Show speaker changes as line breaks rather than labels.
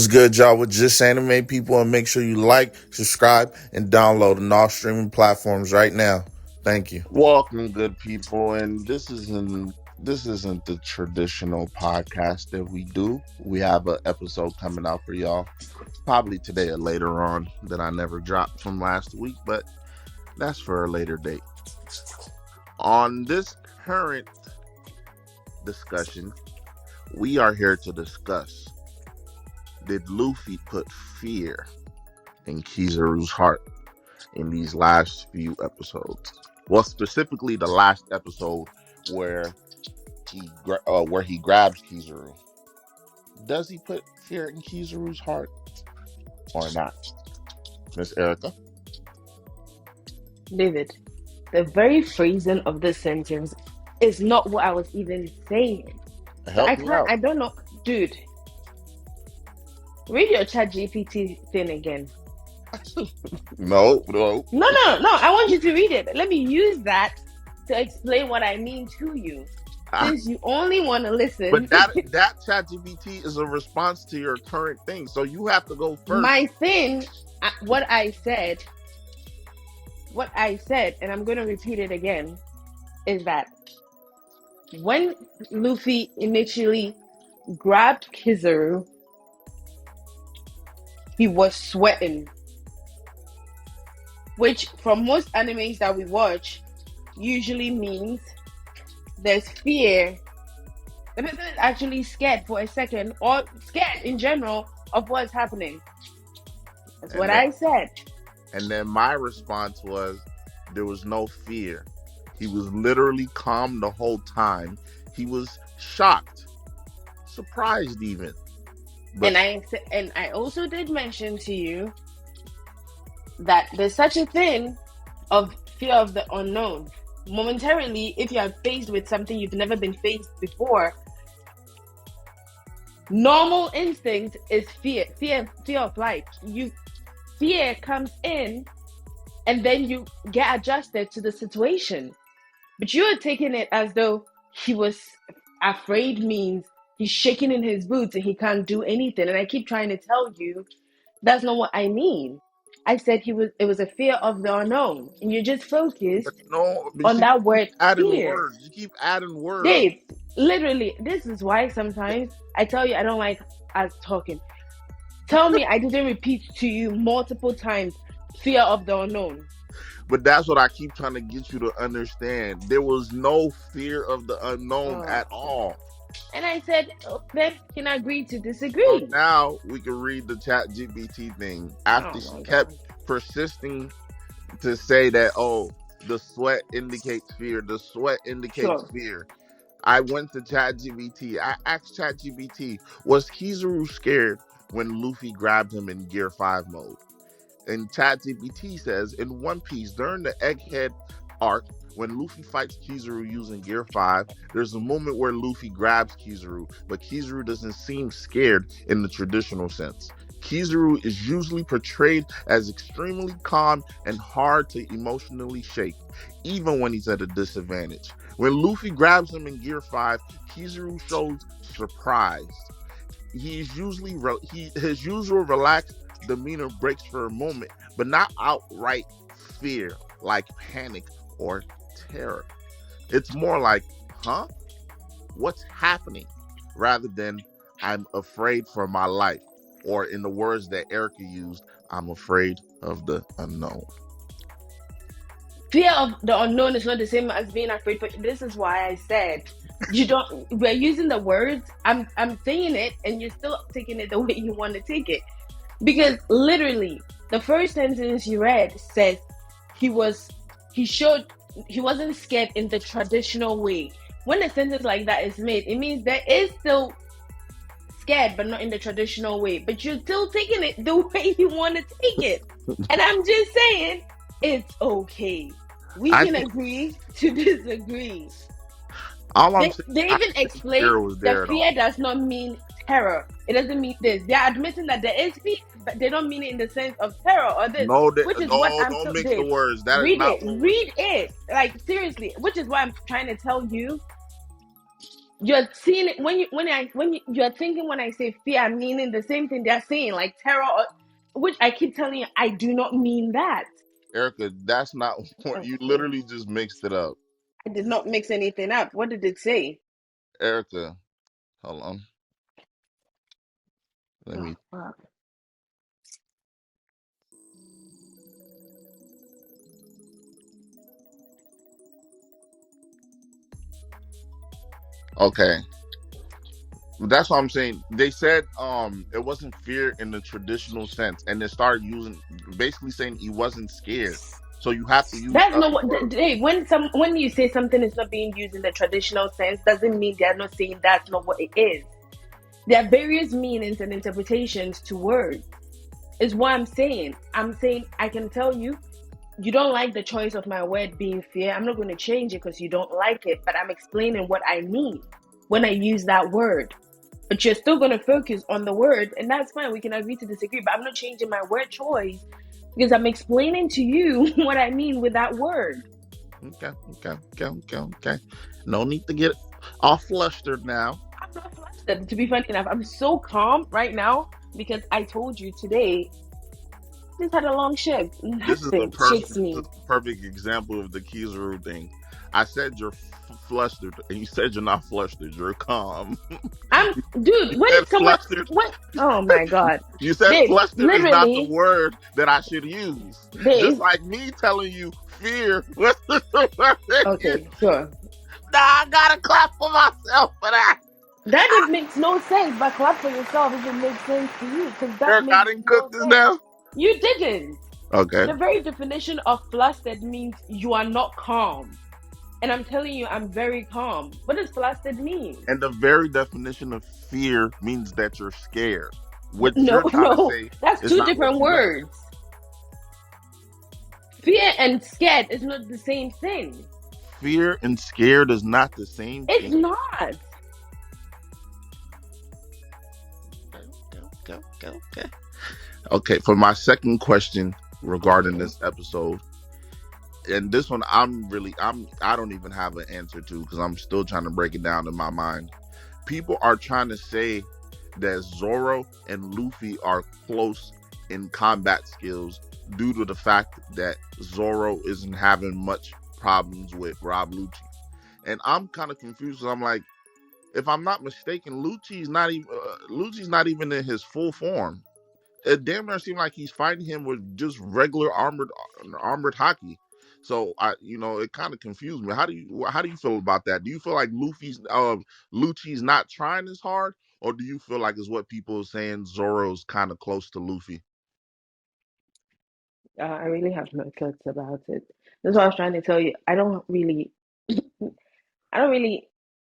What's good, y'all? With Just Anime People, and make sure you like, subscribe, and download on all streaming platforms right now. Thank you.
Welcome, good people, and this isn't the traditional podcast that we do. We have an episode coming out for y'all, probably today or later on that I never dropped from last week, but that's for a later date. On this current discussion, we are here to discuss: did Luffy put fear in Kizaru's heart in these last few episodes? Well, specifically the last episode where where he grabs Kizaru. Does he put fear in Kizaru's heart or not, Miss Erica?
David, the very phrasing of this sentence is not what I was even saying. So
Help me out.
I don't know. Dude, read your chat GPT thing again.
No, no.
No. I want you to read it. Let me use that to explain what I mean to you.
Ah,
Since you only want to listen,
but that ChatGPT is a response to your current thing, so you have to go first.
my thing, what I said, and I'm going to repeat it again, is that when Luffy initially grabbed Kizaru, he was sweating, which from most animes that we watch usually means there's fear. The person is actually scared for a second, or scared in general of what's happening. That's
And
what
then
I said.
and then my response was there was no fear. He was literally calm the whole time. He was shocked, surprised even. But
And I also did mention to you that there's such a thing of fear of the unknown. Momentarily, if you are faced with something you've never been faced before, normal instinct is fear of life. Fear comes in, and then you get adjusted to the situation. But you are taking it as though he was afraid means he's shaking in his boots and he can't do anything. And I keep trying to tell you that's not what I mean. I said it was a fear of the unknown. And you're just focused
no, but
on
you
that
keep
word
adding
fear.
words. You keep adding words.
Dave, literally, this is why sometimes I tell you I don't like us talking. Tell me I didn't repeat to you multiple times fear of the unknown.
But that's what I keep trying to get you to understand. There was no fear of the unknown
Oh,
at all.
and I said, oh, then can agree to
So
disagree.
now we can read the chat GBT thing. After
Oh
she
my
kept
god.
persisting to say that, oh, the sweat indicates fear, the sweat indicates
Sure.
fear. I went to ChatGPT. I asked ChatGPT, was Kizaru scared when Luffy grabbed him in Gear 5 mode? And ChatGPT says in One Piece during the Egghead arc, when Luffy fights Kizaru using Gear 5, there's a moment where Luffy grabs Kizaru, but Kizaru doesn't seem scared in the traditional sense. Kizaru is usually portrayed as extremely calm and hard to emotionally shake, even when he's at a disadvantage. When Luffy grabs him in Gear 5, Kizaru shows surprise. His usual relaxed demeanor breaks for a moment, but not outright fear like panic or terror. It's more like, huh? What's happening? Rather than I'm afraid for my life. Or in the words that Erica used, I'm afraid of the unknown.
Fear of the unknown is not the same as being afraid. But this is why I said you don't. We're using the words. I'm saying it, and you're still taking it the way you want to take it. Because literally, the first sentence you read says he was he showed he wasn't scared in the traditional way. When a sentence like that is made, it means there is still scared, but not in the traditional way. But you're still taking it the way you want to take it. And I'm just saying, it's okay. We
I
can
think
agree to disagree.
all I'm
They,
saying,
they
I
even
think fear
explain
was
that
there at
fear
all.
does not mean terror. It doesn't mean this. They are admitting that there is fear, but they don't mean it in the sense of terror or this,
No,
which is what
no,
I'm
don't
so
mix the
Dave.
words. That is not what was.
Read it. Like seriously, which is why I'm trying to tell you You're seeing it you're thinking when I say fear, I'm meaning the same thing they're saying, like terror, which I keep telling you, I do not mean that.
Erica, that's not what you
Okay.
literally just mixed it up.
I did not mix anything up. What did it say?
Erica, hold on. Let
Oh,
me.
fuck.
Okay. That's what I'm saying. They said it wasn't fear in the traditional sense, and they started using basically saying he wasn't scared. So you have to use
That's
other
not what.
words.
Hey, when you say something is not being used in the traditional sense, doesn't mean they're not saying that's not what it is. There are various meanings and interpretations to words. Is what I'm saying. I'm saying I can tell you, you don't like the choice of my word being fear. I'm not going to change it because you don't like it, but I'm explaining what I mean when I use that word. But you're still going to focus on the word, and that's fine. We can agree to disagree, but I'm not changing my word choice because I'm explaining to you what I mean with that word.
Okay, okay, okay, okay, okay. No need to get all flustered now.
I'm not flustered. To be funny enough, I'm so calm right now because I told you today. I just had a long shift.
This is
Nothing shakes me.
a perfect example of the Kizaru thing. I said you're flustered, and you said you're not flustered. You're calm.
I'm,
You
dude. When
said
someone,
flustered.
what? Oh my god,
You said
babe.
flustered is not the
Literally,
word that I should use. Just
babe.
like me telling you fear was the word that you.
Okay, sure.
Nah, I gotta clap for myself for that.
That it makes no sense. But clap for yourself if it makes sense to you, because that
Eric, I
makes
didn't cook
no
this
sense.
now.
You didn't.
Okay.
The very definition of flustered means you are not calm. And I'm telling you, I'm very calm. What does flustered mean?
And the very definition of fear means that you're scared. What
No,
you're trying to
no,
say
that's
is
two
not what
different
you meant.
words. Fear and scared is not the same thing.
Fear and scared is not the same
It's
thing.
not.
Okay, okay, okay, okay. Okay, for my second question regarding
Okay.
this episode, and this one I don't even have an answer to because I'm still trying to break it down in my mind. People are trying to say that Zoro and Luffy are close in combat skills due to the fact that Zoro isn't having much problems with Rob Lucci. And I'm kind of confused 'cause I'm like, if I'm not mistaken, Lucci's not even in his full form. It damn near seemed like he's fighting him with just regular armored hockey. So it kind of confused me. How do you feel about that? Do you feel like Lucci's not trying as hard, or do you feel like is what people are saying Zoro's kind of close to Luffy?
I really have no thoughts about it. That's what I was trying to tell you. I don't really